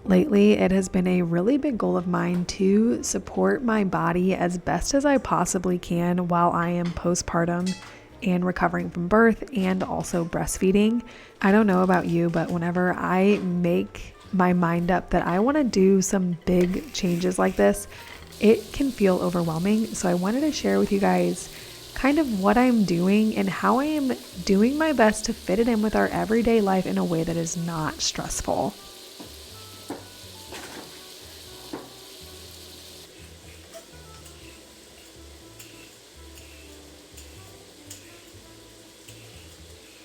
Lately, it has been a really big goal of mine to support my body as best as I possibly can while I am postpartum and recovering from birth and also breastfeeding. I don't know about you, but whenever I make my mind up that I want to do some big changes like this, it can feel overwhelming. So I wanted to share with you guys kind of what I'm doing and how I am doing my best to fit it in with our everyday life in a way that is not stressful.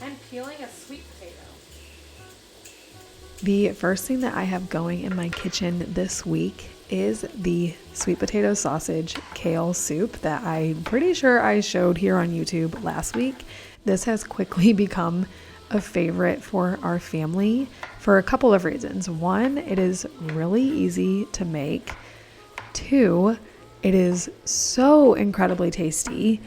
I'm peeling a sweet potato. The first thing that I have going in my kitchen this week is the sweet potato sausage kale soup that I'm pretty sure I showed here on YouTube last week. This has quickly become a favorite for our family for a couple of reasons. One, it is really easy to make. Two, it is so incredibly tasty.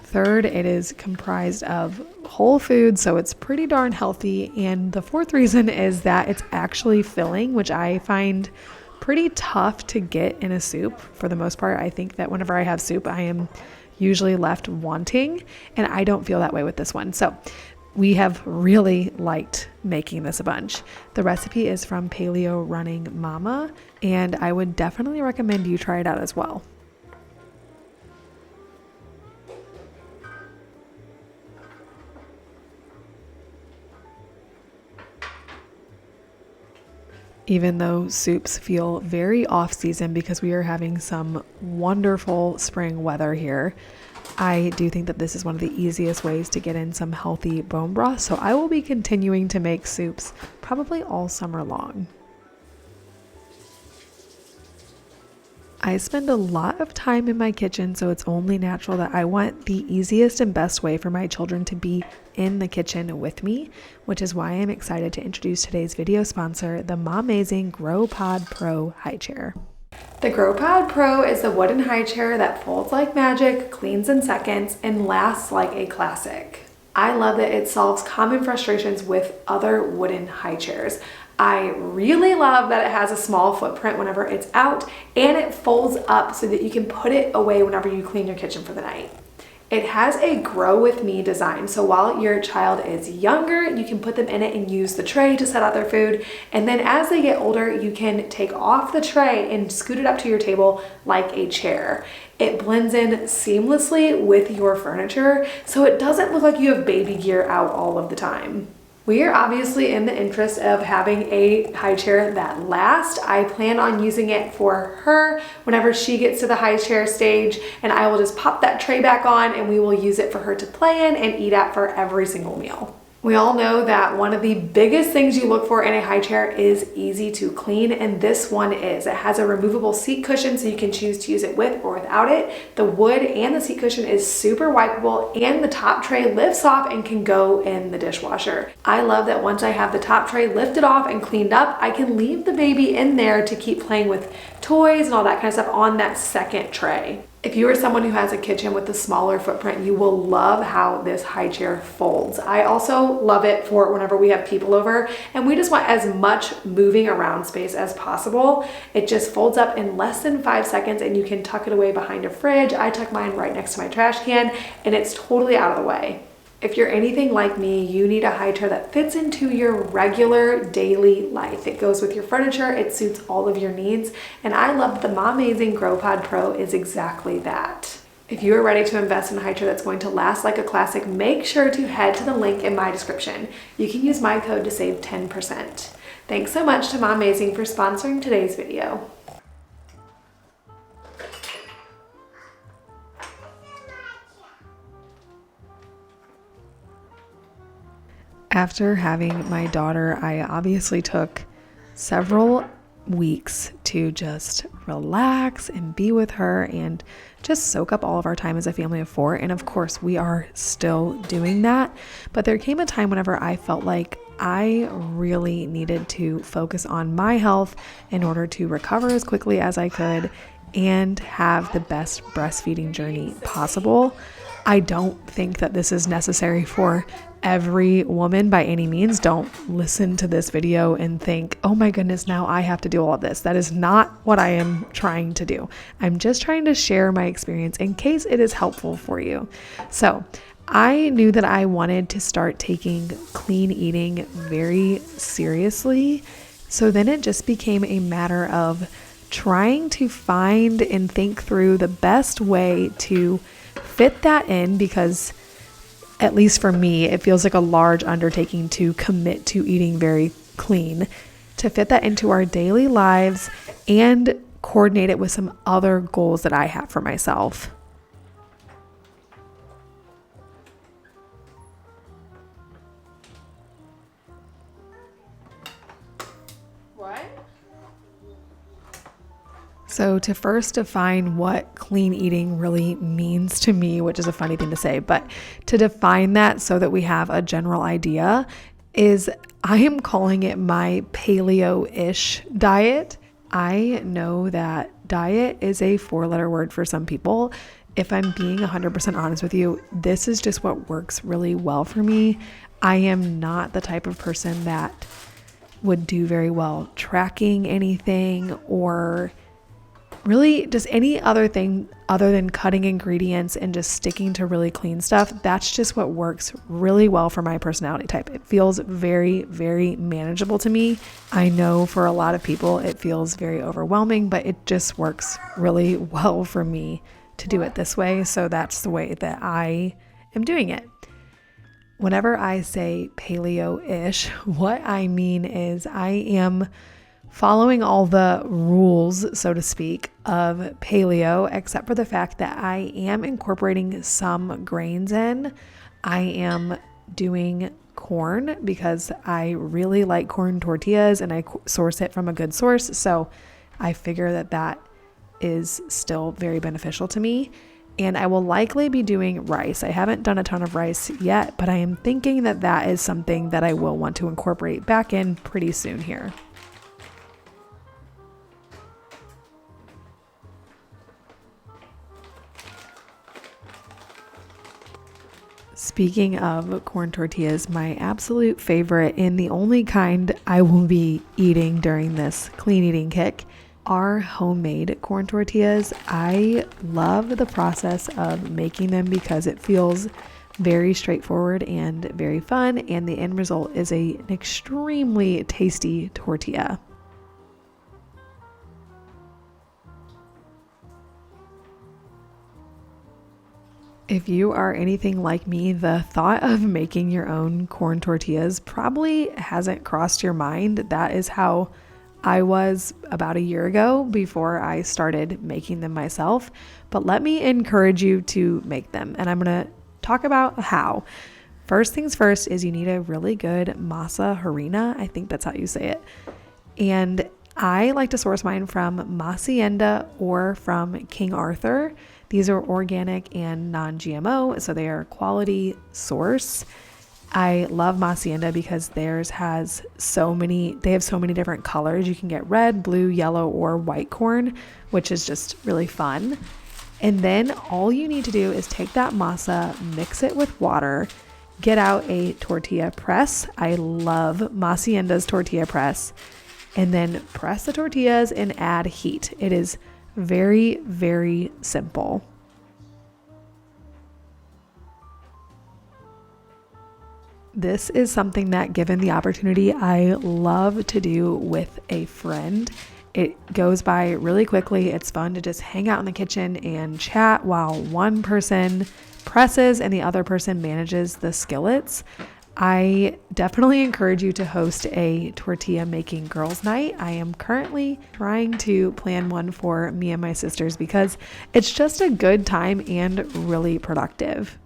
Third, it is comprised of whole foods, so it's pretty darn healthy. And the fourth reason is that it's actually filling, which I find pretty tough to get in a soup. For the most part, I think that whenever I have soup, I am usually left wanting, and I don't feel that way with this one. So we have really liked making this a bunch. The recipe is from Paleo Running Mama, and I would definitely recommend you try it out as well. Even though soups feel very off season because we are having some wonderful spring weather here, I do think that this is one of the easiest ways to get in some healthy bone broth. So I will be continuing to make soups probably all summer long. I spend a lot of time in my kitchen, so it's only natural that I want the easiest and best way for my children to be in the kitchen with me, which is why I'm excited to introduce today's video sponsor, the Momazing GrowPod Pro High Chair. The GrowPod Pro is the wooden high chair that folds like magic, cleans in seconds, and lasts like a classic. I love that it solves common frustrations with other wooden high chairs. I really love that it has a small footprint whenever it's out, and it folds up so that you can put it away whenever you clean your kitchen for the night. It has a grow with me design, so while your child is younger, you can put them in it and use the tray to set out their food, and then as they get older, you can take off the tray and scoot it up to your table like a chair. It blends in seamlessly with your furniture, so it doesn't look like you have baby gear out all of the time. We are obviously in the interest of having a high chair that lasts. I plan on using it for her whenever she gets to the high chair stage, and I will just pop that tray back on and we will use it for her to play in and eat at for every single meal. We all know that one of the biggest things you look for in a high chair is easy to clean, and this one is. It has a removable seat cushion so you can choose to use it with or without it. The wood and the seat cushion is super wipeable, and the top tray lifts off and can go in the dishwasher. I love that once I have the top tray lifted off and cleaned up, I can leave the baby in there to keep playing with toys and all that kind of stuff on that second tray. If you are someone who has a kitchen with a smaller footprint, you will love how this high chair folds. I also love it for whenever we have people over and we just want as much moving around space as possible. It just folds up in less than 5 seconds and you can tuck it away behind a fridge. I tuck mine right next to my trash can and it's totally out of the way. If you're anything like me, you need a high chair that fits into your regular daily life. It goes with your furniture, it suits all of your needs, and I love that the Momazing GrowPod Pro is exactly that. If you are ready to invest in a high chair that's going to last like a classic, make sure to head to the link in my description. You can use my code to save 10%. Thanks so much to Momazing for sponsoring today's video. After having my daughter, I obviously took several weeks to just relax and be with her and just soak up all of our time as a family of 4. And of course, we are still doing that. But there came a time whenever I felt like I really needed to focus on my health in order to recover as quickly as I could and have the best breastfeeding journey possible. I don't think that this is necessary for every woman by any means. Don't listen to this video and think, oh my goodness, now I have to do all of this. That is not what I am trying to do. I'm just trying to share my experience in case it is helpful for you. So I knew that I wanted to start taking clean eating very seriously. So then it just became a matter of trying to find and think through the best way to fit that in, because at least for me, it feels like a large undertaking to commit to eating very clean, to fit that into our daily lives and coordinate it with some other goals that I have for myself. What? So to first define what clean eating really means to me, which is a funny thing to say, but to define that so that we have a general idea, is I am calling it my paleoish diet. I know that diet is a 4-letter word for some people. If I'm being 100% honest with you, this is just what works really well for me. I am not the type of person that would do very well tracking anything or really just any other thing other than cutting ingredients and just sticking to really clean stuff. That's just what works really well for my personality type. It feels very, very manageable to me. I know for a lot of people it feels very overwhelming, but it just works really well for me to do it this way. So that's the way that I am doing it. Whenever I say paleo-ish, what I mean is I am following all the rules, so to speak, of paleo, except for the fact that I am incorporating some grains in. I am doing corn because I really like corn tortillas and I source it from a good source. So I figure that that is still very beneficial to me. And I will likely be doing rice. I haven't done a ton of rice yet, but I am thinking that that is something that I will want to incorporate back in pretty soon here. Speaking of corn tortillas, my absolute favorite and the only kind I will be eating during this clean eating kick are homemade corn tortillas. I love the process of making them because it feels very straightforward and very fun, and the end result is an extremely tasty tortilla. If you are anything like me, the thought of making your own corn tortillas probably hasn't crossed your mind. That is how I was about a year ago before I started making them myself. But let me encourage you to make them, and I'm going to talk about how. First things first is you need a really good masa harina. I think that's how you say it. And I like to source mine from Hacienda or from King Arthur. These are organic and non-GMO, so they are a quality source. I love Hacienda because theirs has they have so many different colors. You can get red, blue, yellow, or white corn, which is just really fun. And then all you need to do is take that masa, mix it with water, get out a tortilla press. I love Hacienda's tortilla press. And then press the tortillas and add heat. It is very, very simple. This is something that, given the opportunity, I love to do with a friend. It goes by really quickly. It's fun to just hang out in the kitchen and chat while one person presses and the other person manages the skillets. I definitely encourage you to host a tortilla making girls' night. I am currently trying to plan one for me and my sisters because it's just a good time and really productive.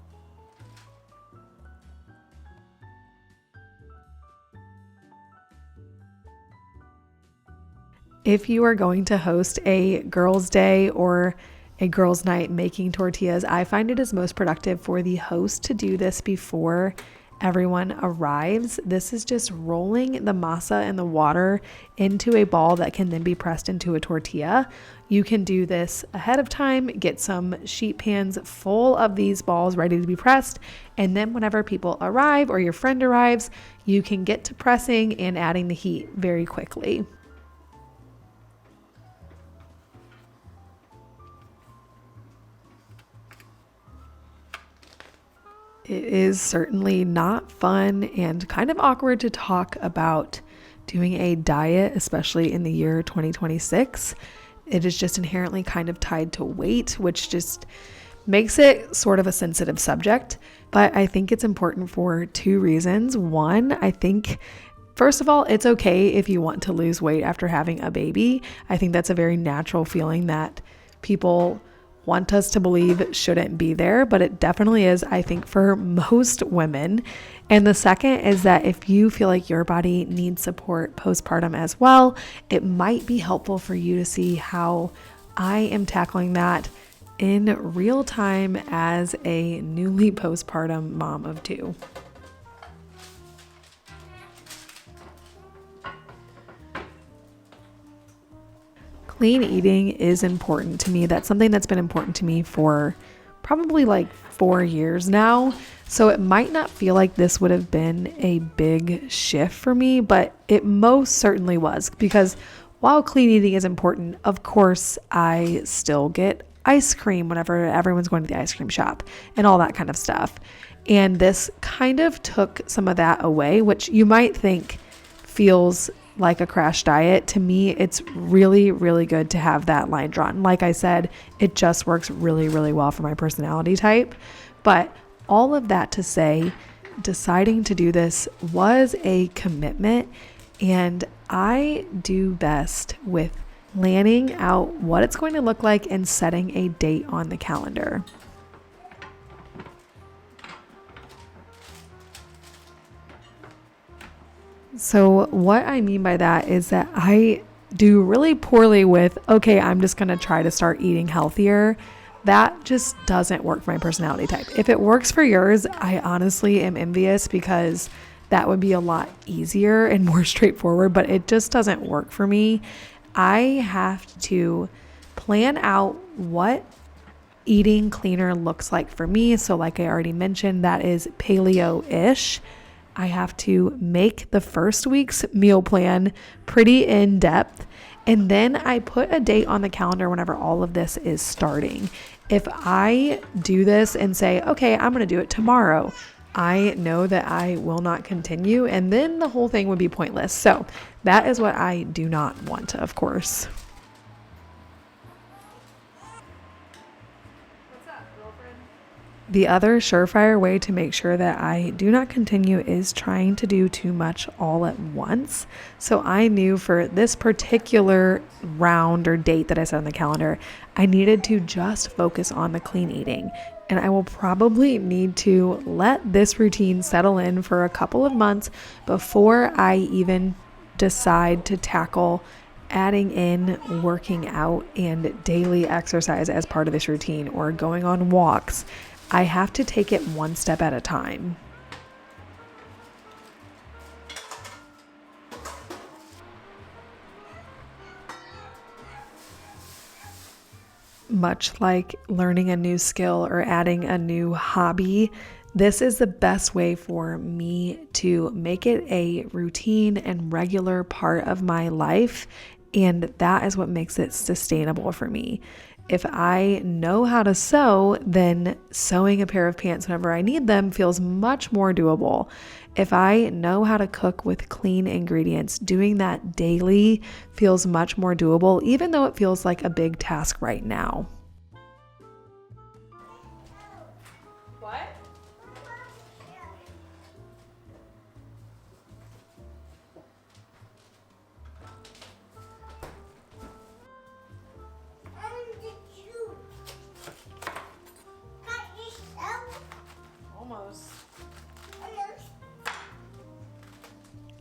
If you are going to host a girls' day or a girls' night making tortillas, I find it is most productive for the host to do this before everyone arrives, this is just rolling the masa and the water into a ball that can then be pressed into a tortilla. You can do this ahead of time, get some sheet pans full of these balls ready to be pressed, and then whenever people arrive or your friend arrives, you can get to pressing and adding the heat very quickly. It is certainly not fun and kind of awkward to talk about doing a diet, especially in the year 2026. It is just inherently kind of tied to weight, which just makes it sort of a sensitive subject. But I think it's important for two reasons. One, I think, first of all, it's okay if you want to lose weight after having a baby. I think that's a very natural feeling that people want us to believe shouldn't be there, but it definitely is, I think, for most women. And the second is that if you feel like your body needs support postpartum as well, it might be helpful for you to see how I am tackling that in real time as a newly postpartum mom of two. Clean eating is important to me. That's something that's been important to me for probably like 4 years now. So it might not feel like this would have been a big shift for me, but it most certainly was, because while clean eating is important, of course, I still get ice cream whenever everyone's going to the ice cream shop and all that kind of stuff. And this kind of took some of that away, which you might think feels like a crash diet. To me, it's really, really good to have that line drawn. Like I said, it just works really, really well for my personality type. But all of that to say, deciding to do this was a commitment, and I do best with planning out what it's going to look like and setting a date on the calendar. So what I mean by that is that I do really poorly with, okay, I'm just going to try to start eating healthier. That just doesn't work for my personality type. If it works for yours, I honestly am envious, because that would be a lot easier and more straightforward, but it just doesn't work for me. I have to plan out what eating cleaner looks like for me. So like I already mentioned, that is paleoish. I have to make the first week's meal plan pretty in depth, and then I put a date on the calendar whenever all of this is starting. If I do this and say, okay, I'm going to do it tomorrow, I know that I will not continue, and then the whole thing would be pointless. So that is what I do not want, of course. The other surefire way to make sure that I do not continue is trying to do too much all at once. So I knew for this particular round or date that I set on the calendar, I needed to just focus on the clean eating. And I will probably need to let this routine settle in for a couple of months before I even decide to tackle adding in working out and daily exercise as part of this routine, or going on walks. I have to take it one step at a time. Much like learning a new skill or adding a new hobby, this is the best way for me to make it a routine and regular part of my life, and that is what makes it sustainable for me. If I know how to sew, then sewing a pair of pants whenever I need them feels much more doable. If I know how to cook with clean ingredients, doing that daily feels much more doable, even though it feels like a big task right now. What? Almost.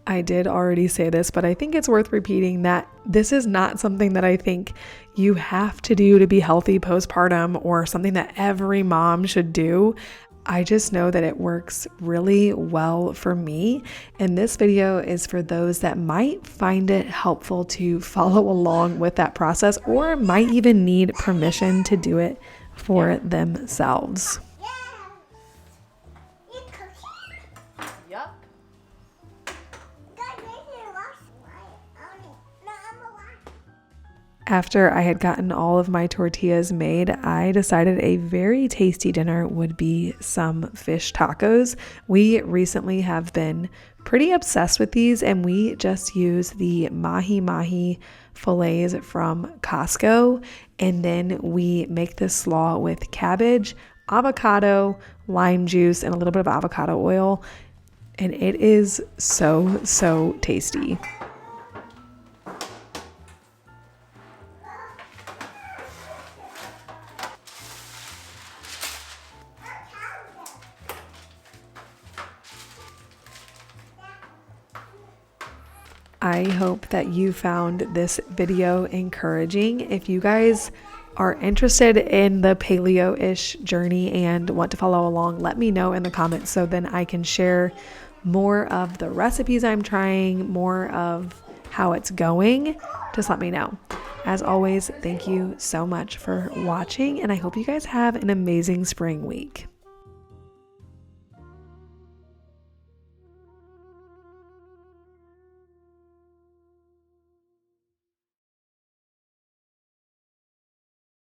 I did already say this, but I think it's worth repeating that this is not something that I think you have to do to be healthy postpartum, or something that every mom should do. I just know that it works really well for me. And this video is for those that might find it helpful to follow along with that process or might even need permission to do it for themselves. Yup. After I had gotten all of my tortillas made, I decided a very tasty dinner would be some fish tacos. We recently have been pretty obsessed with these, and we just use the mahi fillets from Costco, and then we make this slaw with cabbage, avocado, lime juice, and a little bit of avocado oil, and it is so tasty. I hope that you found this video encouraging. If you guys are interested in the paleo-ish journey and want to follow along, let me know in the comments so then I can share more of the recipes I'm trying, more of how it's going. Just let me know. As always, thank you so much for watching, and I hope you guys have an amazing spring week.